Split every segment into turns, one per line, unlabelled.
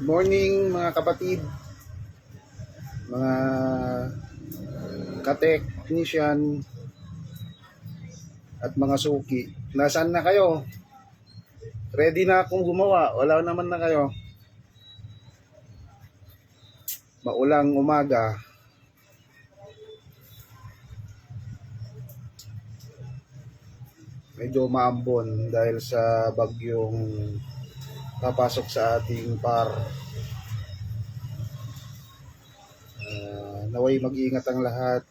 Morning mga kapatid, mga ka-technician at mga suki. Nasaan na kayo? Ready na akong gumawa. Wala naman na kayo. Maulang umaga. Medyo maambon dahil sa bagyong papasok sa ating par. Naway mag-iingat ang lahat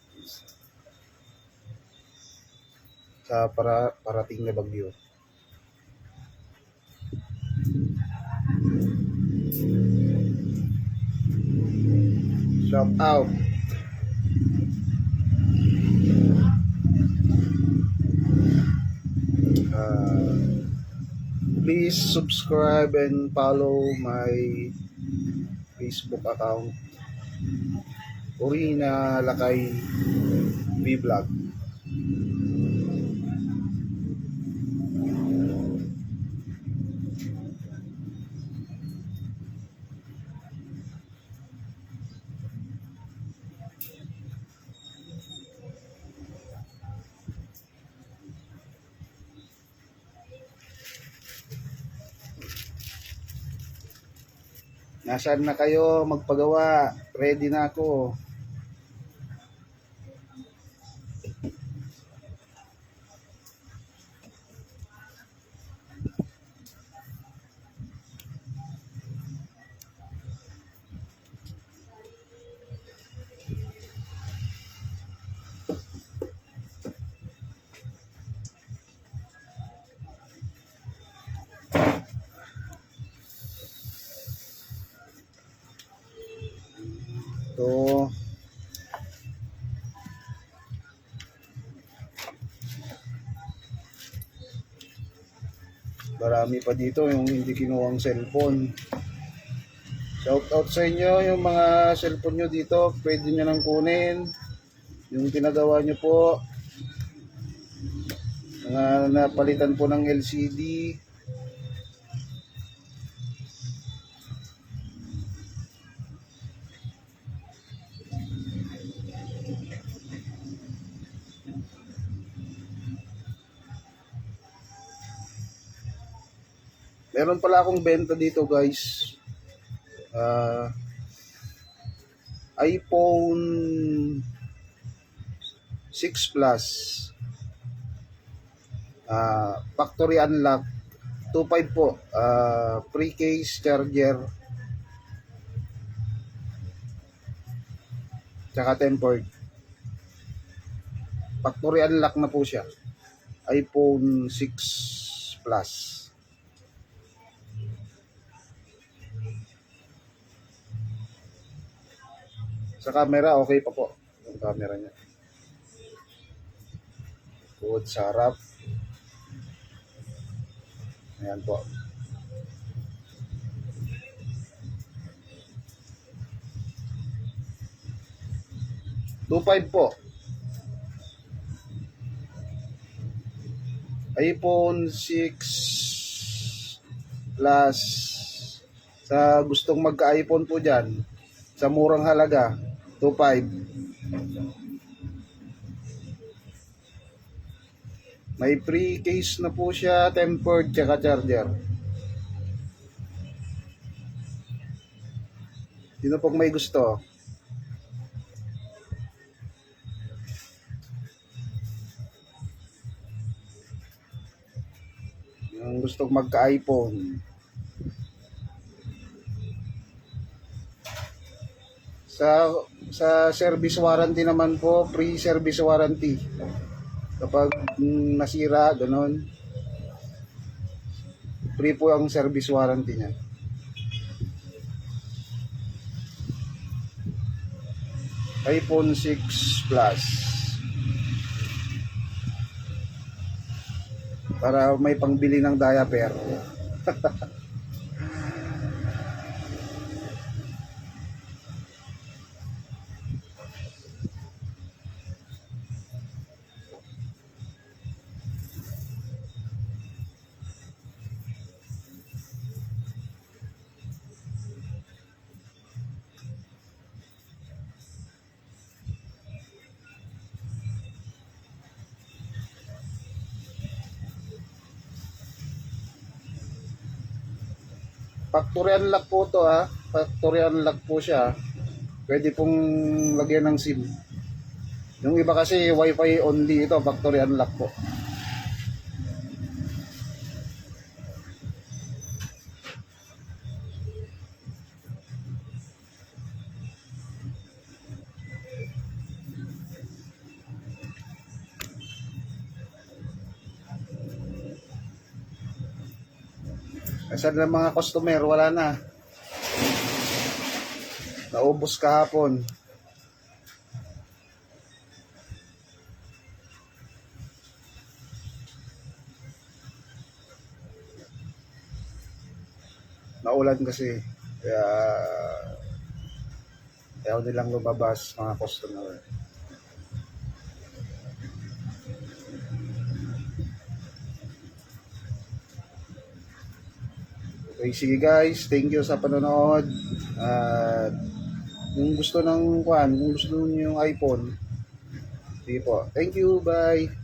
sa parating na bagyo. Shout out. Please subscribe and follow my Facebook account, Corina Lakay Vlog. Nasaan na kayo magpagawa? Ready na ako. Ito. Marami pa dito yung hindi kinuhang cellphone. Shout out sa inyo yung mga cellphone nyo dito. Pwede nyo nang kunin. Yung pinagawa nyo po. Mga napalitan po ng LCD. Meron pala akong benta dito guys. iPhone 6 Plus. Factory unlock. 2.5 po. Free case, charger. Tsaka tempered. Factory unlock na po siya. iPhone 6 Plus. Sa camera, okay pa po. Yung camera niya. Good sa harap. Ayan po. $2.5 po. iPhone 6 Plus. Sa gustong magka-iPhone po dyan, sa murang halaga, 2.5. May free case na po siya, tempered, tsaka charger. Sino pong may gusto? Yung gustong magka-iPhone. Sa service warranty naman po, free service warranty. Kapag nasira, ganon, free po ang service warranty niya. iPhone 6 Plus. Para may pangbili ng diaper. Factory unlock po to ha. Factory unlock po siya. Pwede pong lagyan ng SIM. Yung iba kasi wifi only, ito factory unlock po. Asan na mga customer? Wala na. Naubos kahapon. Naulan kasi. Kaya ayaw nilang lumabas mga customer. Okay, sige guys. Thank you sa panonood. At kung gusto ng kung gusto niyo yung iPhone, sige po. Thank you. Bye.